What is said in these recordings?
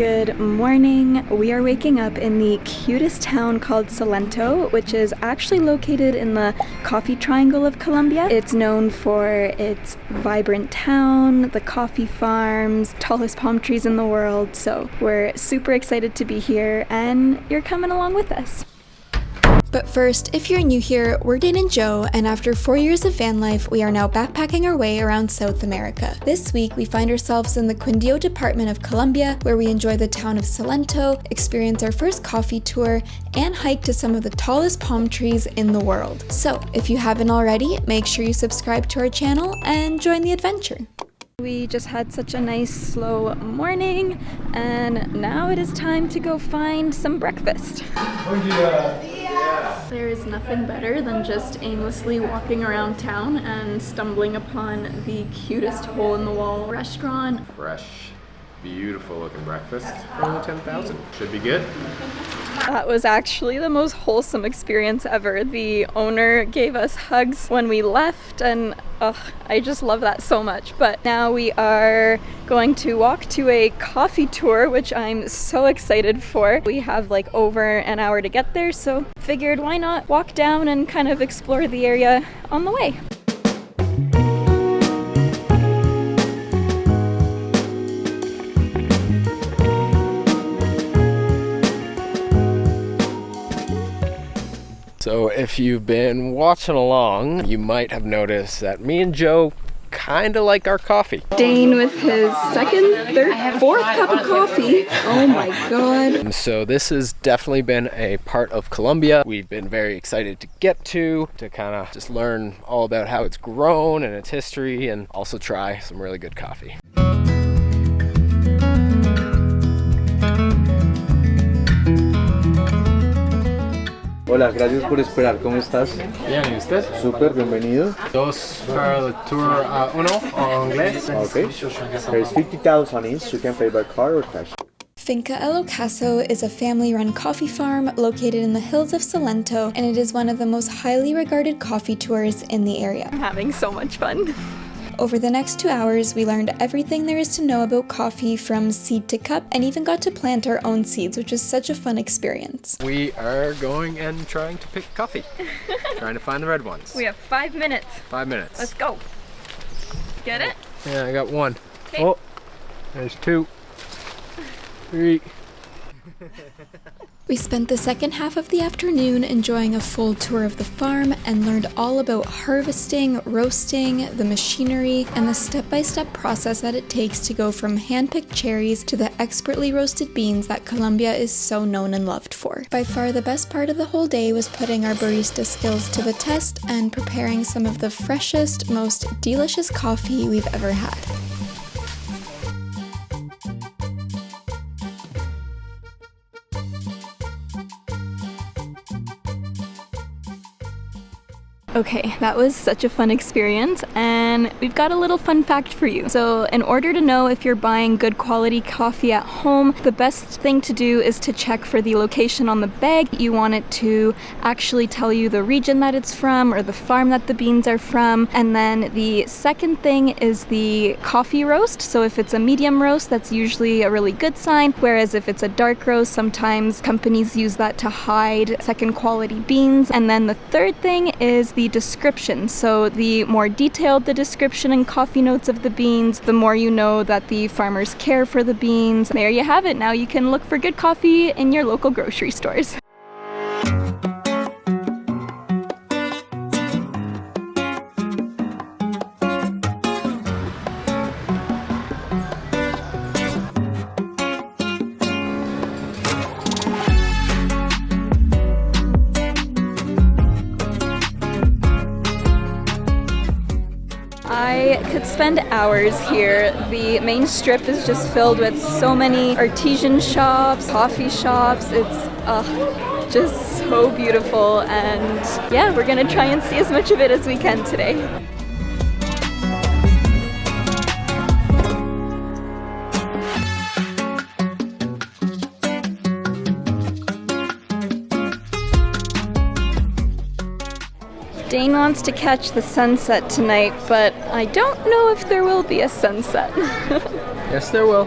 Good morning. We are waking up in the cutest town called Salento, which is actually located in the Coffee Triangle of Colombia. It's known for its vibrant town, the coffee farms, tallest palm trees in the world. So we're super excited to be here and you're coming along with us. But first, if you're new here, we're Dayne Jo, and after 4 years of van life, we are now backpacking our way around South America. This week, we find ourselves in the Quindío department of Colombia, where we enjoy the town of Salento, experience our first coffee tour, and hike to some of the tallest palm trees in the world. So, if you haven't already, make sure you subscribe to our channel and join the adventure. We just had such a nice slow morning, and now it is time to go find some breakfast. There is nothing better than just aimlessly walking around town and stumbling upon the cutest hole-in-the-wall restaurant. Fresh, beautiful looking breakfast for only 10,000. Should be good. That was actually the most wholesome experience ever. The owner gave us hugs when we left, and I just love that so much. But now we are going to walk to a coffee tour, which I'm so excited for. We have like over an hour to get there, so figured why not walk down and kind of explore the area on the way. So if you've been watching along, you might have noticed that me and Joe kind of like our coffee. Dayne with his fourth cup of coffee. Oh my god. So this has definitely been a part of Colombia we've been very excited to get to kind of just learn all about how it's grown and its history, and also try some really good coffee. Hola, gracias por esperar. ¿Cómo estás? Bien, ¿y usted? Súper, bienvenido. Dos para el tour uno en inglés. Okay. There's 50,000 each. You can pay by card or cash. Finca El Ocaso is a family-run coffee farm located in the hills of Salento, and it is one of the most highly regarded coffee tours in the area. I'm having so much fun. Over the next 2 hours, we learned everything there is to know about coffee from seed to cup, and even got to plant our own seeds, which is such a fun experience. We are going and trying to pick coffee. Trying to find the red ones. We have 5 minutes. 5 minutes. Let's go. Get it? Yeah, I got one. Okay. Oh, there's 2, 3. We spent the second half of the afternoon enjoying a full tour of the farm and learned all about harvesting, roasting, the machinery, and the step-by-step process that it takes to go from hand-picked cherries to the expertly roasted beans that Colombia is so known and loved for. By far the best part of the whole day was putting our barista skills to the test and preparing some of the freshest, most delicious coffee we've ever had. Okay, that was such a fun experience, and we've got a little fun fact for you. So in order to know if you're buying good quality coffee at home, the best thing to do is to check for the location on the bag. You want it to actually tell you the region that it's from or the farm that the beans are from. And then the second thing is the coffee roast. So if it's a medium roast, that's usually a really good sign, whereas if it's a dark roast, sometimes companies use that to hide second quality beans. And then the third thing is the description. So the more detailed the description and coffee notes of the beans, the more you know that the farmers care for the beans. There you have it. Now you can look for good coffee in your local grocery stores. I could spend hours here. The main strip is just filled with so many artisan shops, coffee shops. It's just so beautiful, and yeah, we're gonna try and see as much of it as we can today. Dayne wants to catch the sunset tonight, but I don't know if there will be a sunset. Yes, there will.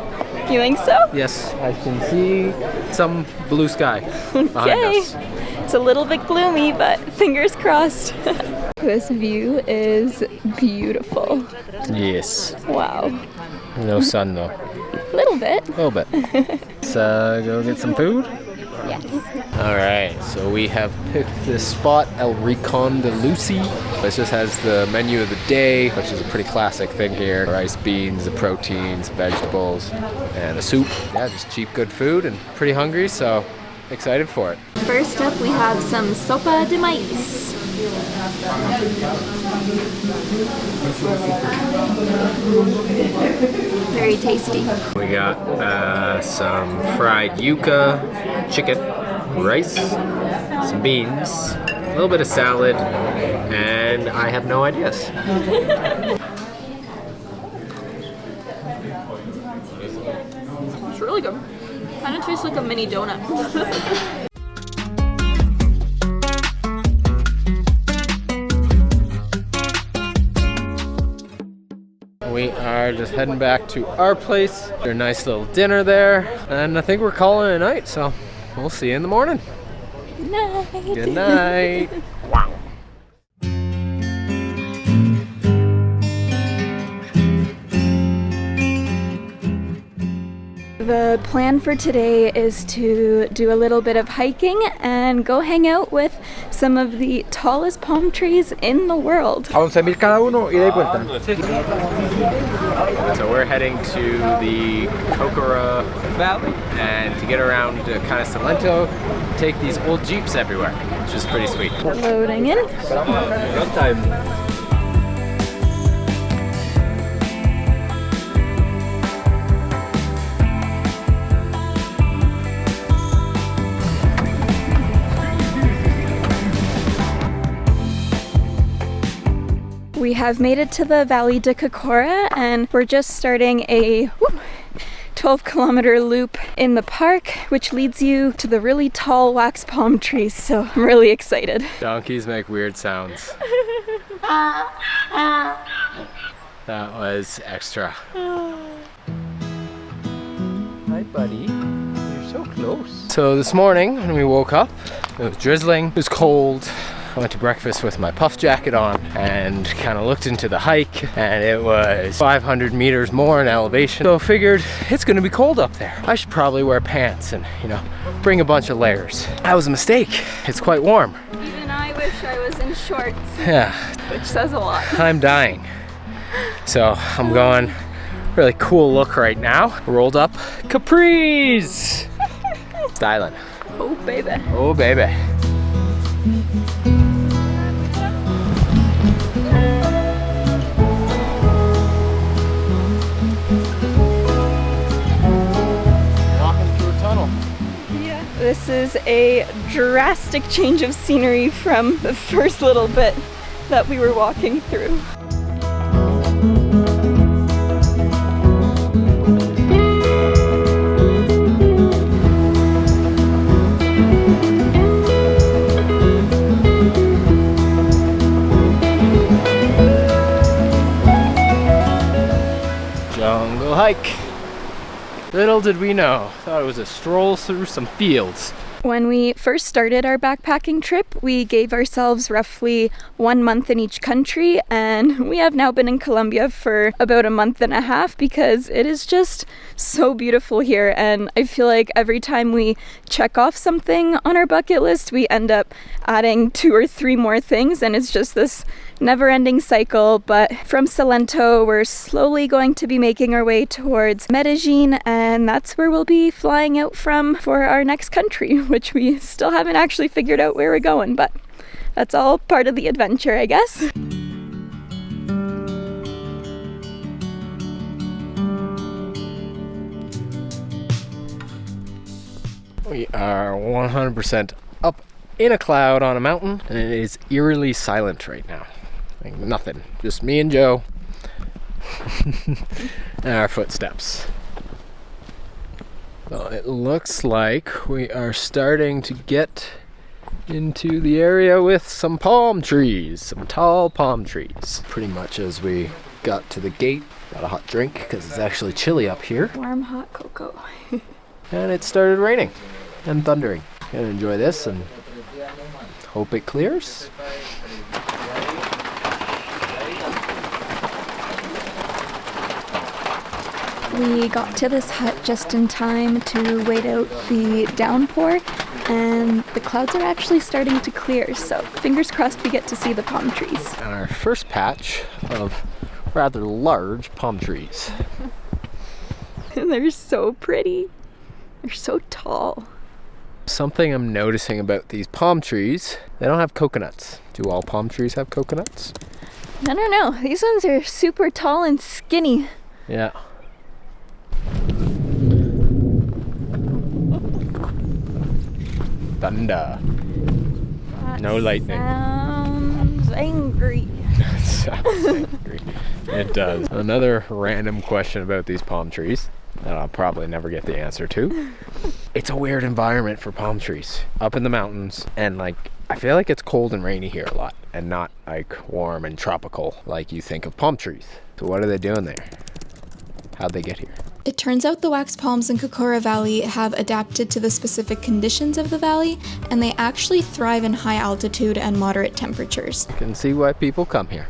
You think so? Yes, I can see some blue sky behind Okay. us. It's a little bit gloomy, but fingers crossed. This view is beautiful. Yes. Wow. No sun though. A little bit. A little bit. Let's go get some food. Yes. All right, so we have picked this spot, El Rincon de Lucy. This just has the menu of the day, which is a pretty classic thing here. Rice, beans, the proteins, vegetables, and a soup. Yeah, just cheap, good food, and pretty hungry, so excited for it. First up, we have some sopa de maíz. Very tasty. We got some fried yuca, chicken, rice, some beans, a little bit of salad, and I have no ideas. It's really good. Kind of tastes like a mini donut. We are just heading back to our place. A nice little dinner there, and I think we're calling it a night, so we'll see you in the morning. Good night. Good night. Wow. The plan for today is to do a little bit of hiking and go hang out with some of the tallest palm trees in the world. 11,000 cada uno, ida y vuelta. So we're heading to the Cocora Valley, and to get around kind of Salento, take these old Jeeps everywhere, which is pretty sweet. Loading in. Good time. We have made it to the Valley de Cocora, and we're just starting a 12-kilometer loop in the park, which leads you to the really tall wax palm trees, so I'm really excited. Donkeys make weird sounds. That was extra. Hi, buddy. You're so close. So this morning when we woke up, it was drizzling, it was cold. I went to breakfast with my puff jacket on and kind of looked into the hike, and it was 500 meters more in elevation. So I figured it's gonna be cold up there. I should probably wear pants and, you know, bring a bunch of layers. That was a mistake. It's quite warm. Even I wish I was in shorts, Yeah, which says a lot. I'm dying. So I'm going really cool look right now. Rolled up capris. Styling. Oh, baby. Oh, baby. This is a drastic change of scenery from the first little bit that we were walking through. Jungle hike. Little did we know, thought it was a stroll through some fields. When we first started our backpacking trip, we gave ourselves roughly 1 month in each country, and we have now been in Colombia for about a month and a half because it is just so beautiful here, and I feel like every time we check off something on our bucket list, we end up adding 2 or 3 more things, and it's just this never-ending cycle. But from Salento, we're slowly going to be making our way towards Medellin, and that's where we'll be flying out from for our next country, which we still haven't actually figured out where we're going, but that's all part of the adventure, I guess. We are 100% up in a cloud on a mountain, and it is eerily silent right now. Like nothing, just me and Joe and our footsteps. Well, it looks like we are starting to get into the area with some palm trees, some tall palm trees. Pretty much as we got to the gate, Got a hot drink because it's actually chilly up here. Warm hot cocoa. And it started raining and thundering. Gonna enjoy this and hope it clears. We got to this hut just in time to wait out the downpour, and the clouds are actually starting to clear, so fingers crossed we get to see the palm trees. Our first patch of rather large palm trees. They're so pretty. They're so tall. Something I'm noticing about these palm trees, they don't have coconuts. Do all palm trees have coconuts? I don't know. These ones are super tall and skinny. Yeah. Thunder. That No lightning. Sounds angry. Sounds angry. It does. Another random question about these palm trees that I'll probably never get the answer to. It's a weird environment for palm trees up in the mountains, and like I feel like it's cold and rainy here a lot and not like warm and tropical like you think of palm trees. So what are they doing there? How'd they get here? It turns out the wax palms in Cocora Valley have adapted to the specific conditions of the valley, and they actually thrive in high altitude and moderate temperatures. You can see why people come here.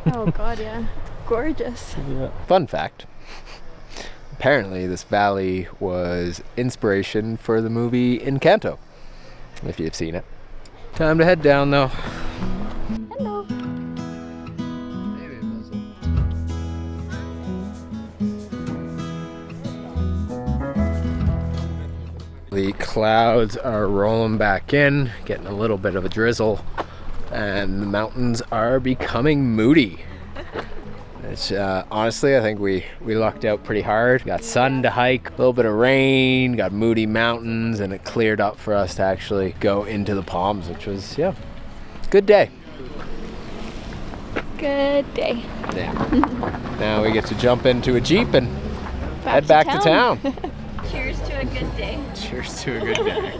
Oh god, yeah. Gorgeous. Yeah. Fun fact. Apparently this valley was inspiration for the movie Encanto, if you've seen it. Time to head down though. Hello. The clouds are rolling back in, getting a little bit of a drizzle, and the mountains are becoming moody. It's honestly, I think we lucked out pretty hard. Got sun to hike, a little bit of rain, got moody mountains, and it cleared up for us to actually go into the palms, which was, yeah, good day. Good day. Yeah. Now we get to jump into a Jeep and head back to town. Cheers to a good day. Cheers to a good day.